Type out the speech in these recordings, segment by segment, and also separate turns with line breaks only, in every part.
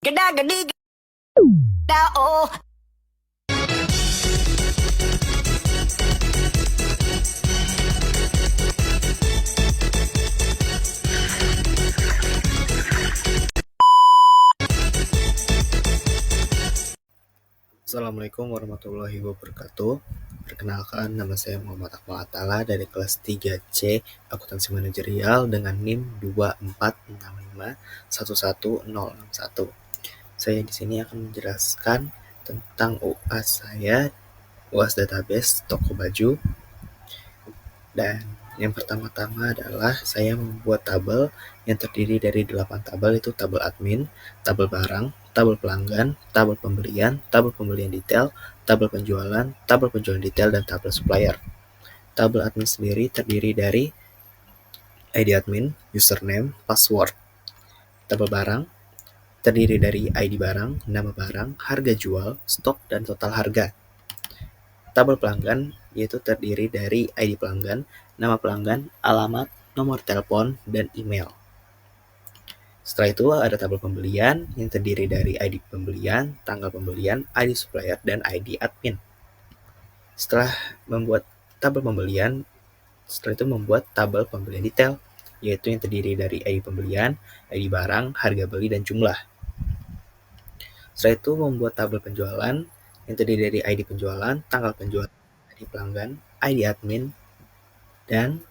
Geda-gedi, geda, oh.
Assalamualaikum warahmatullahi wabarakatuh. Perkenalkan, nama saya Muhammad Akmal Atala dari kelas 3C Akuntansi Manajerial dengan NIM 2465111061. Saya di sini akan menjelaskan tentang UAS saya, UAS database toko baju. Dan yang pertama-tama adalah saya membuat tabel yang terdiri dari 8 tabel, itu tabel admin, tabel barang, tabel pelanggan, tabel pembelian detail, tabel penjualan detail, dan tabel supplier. Tabel admin sendiri terdiri dari ID admin, username, password. Tabel barang terdiri dari ID barang, nama barang, harga jual, stok, dan total harga. Tabel pelanggan yaitu terdiri dari ID pelanggan, nama pelanggan, alamat, nomor telepon, dan email. Setelah itu ada tabel pembelian yang terdiri dari ID pembelian, tanggal pembelian, ID supplier, dan ID admin. Setelah membuat tabel pembelian, setelah itu membuat tabel pembelian detail, yaitu yang terdiri dari ID pembelian, ID barang, harga beli, dan jumlah. Setelah itu membuat tabel penjualan yang terdiri dari ID penjualan, tanggal penjualan, ID pelanggan, ID admin, dan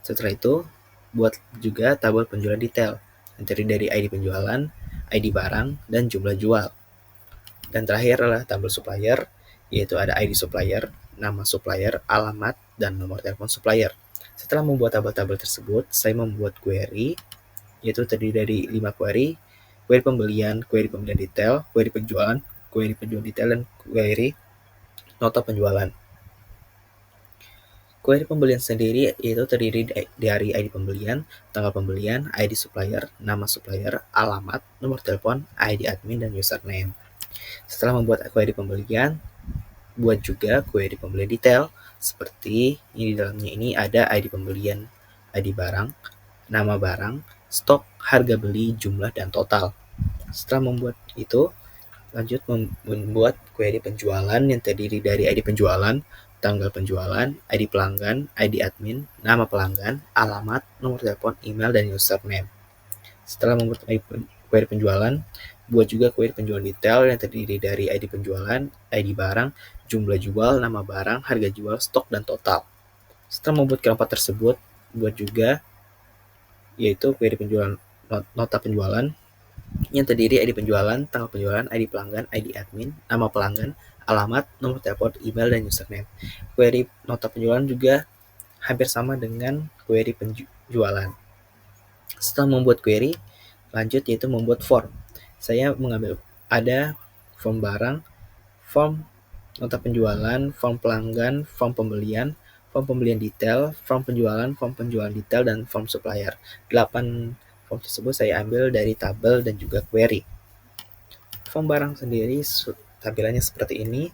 setelah itu buat juga tabel penjualan detail yang terdiri dari ID penjualan, ID barang, dan jumlah jual. Dan terakhir adalah tabel supplier, yaitu ada ID supplier, nama supplier, alamat, dan nomor telepon supplier. Setelah membuat tabel-tabel tersebut, saya membuat query, yaitu terdiri dari 5 query, query pembelian detail, query penjualan detail, dan query nota penjualan. Query pembelian sendiri yaitu terdiri dari ID pembelian, tanggal pembelian, ID supplier, nama supplier, alamat, nomor telepon, ID admin, dan username. Setelah membuat query pembelian, buat juga query pembelian detail, seperti ini. Di dalamnya ini ada ID pembelian, ID barang, nama barang, stok, harga beli, jumlah, dan total. Setelah membuat itu, lanjut membuat query penjualan yang terdiri dari ID penjualan, tanggal penjualan, ID pelanggan, ID admin, nama pelanggan, alamat, nomor telepon, email, dan username. Setelah membuat query penjualan, buat juga query penjualan detail yang terdiri dari ID penjualan, ID barang, jumlah jual, nama barang, harga jual, stok, dan total. Setelah membuat keempat tersebut, buat juga yaitu query penjualan, nota penjualan yang terdiri ID penjualan, tanggal penjualan, ID pelanggan, ID admin, nama pelanggan, alamat, nomor telepon, email, dan username. Query nota penjualan juga hampir sama dengan query penjualan. Setelah membuat query, lanjut yaitu membuat form. Saya mengambil ada form barang, form nota penjualan, form pelanggan, form pembelian detail, form penjualan detail, dan form supplier. 8 form tersebut saya ambil dari tabel dan juga query. Form barang sendiri tampilannya seperti ini.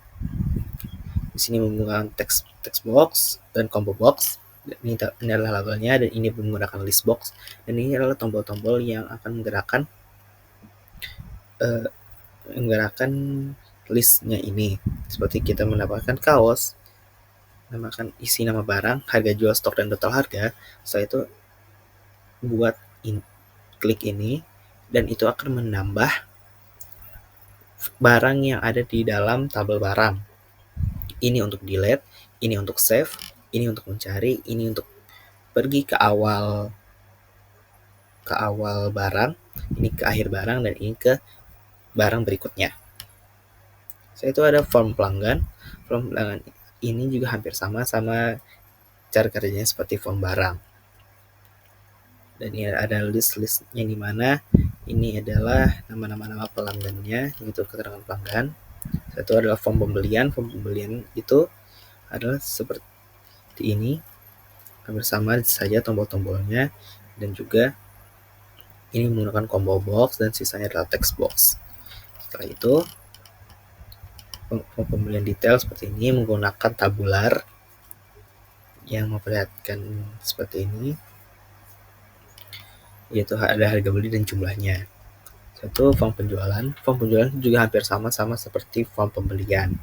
Di sini menggunakan text box dan combo box. Ini adalah labelnya, dan ini menggunakan list box, dan ini adalah tombol-tombol yang akan menggerakkan listnya ini. Seperti kita mendapatkan kaos, namakan isi nama barang, harga jual, stok, dan total harga. Setelah itu buat klik ini, dan itu akan menambah barang yang ada di dalam tabel barang. Ini untuk delete, ini untuk save, ini untuk mencari, ini untuk pergi ke awal barang, ini ke akhir barang, dan ini ke barang berikutnya. Setelah itu ada form pelanggan. Form pelanggan ini juga hampir sama cara kerjanya seperti form barang. Dan ini ada listnya, di mana ini adalah nama-nama pelanggannya, yaitu keterangan pelanggan. Satu adalah form pembelian. Form pembelian itu adalah seperti ini, hampir sama saja tombol-tombolnya, dan juga ini menggunakan combo box, dan sisanya adalah text box. Setelah itu form pembelian detail seperti ini menggunakan tabular yang memperlihatkan seperti ini, yaitu ada harga beli dan jumlahnya. Satu, form penjualan. Form penjualan juga hampir sama seperti form pembelian.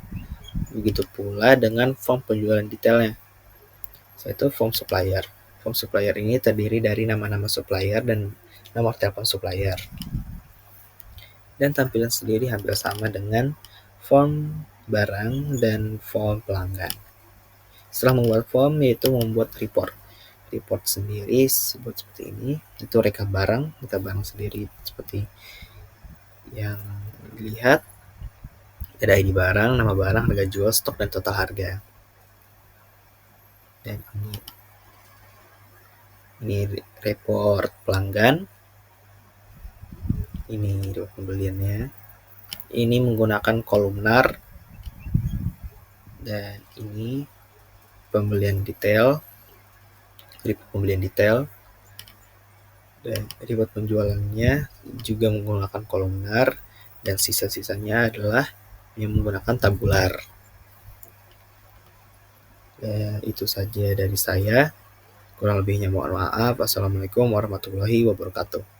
Begitu pula dengan form penjualan detailnya. Yaitu form supplier. Form supplier ini terdiri dari nama-nama supplier dan nomor telepon supplier. Dan tampilan sendiri hampir sama dengan form barang dan form pelanggan. Setelah membuat form, yaitu membuat report. Report sendiri seperti ini, itu rekap barang sendiri seperti yang dilihat. Ada ID barang, nama barang, harga jual, stok, dan total harga. Dan ini report pelanggan. Ini report pembeliannya. Ini menggunakan kolumnar. Dan ini pembelian detail. Report pembelian detail. Dan report penjualannya juga menggunakan kolumnar. Dan sisa-sisanya adalah yang menggunakan tabular. Itu saja dari saya. Kurang lebihnya mohon maaf. Assalamualaikum warahmatullahi wabarakatuh.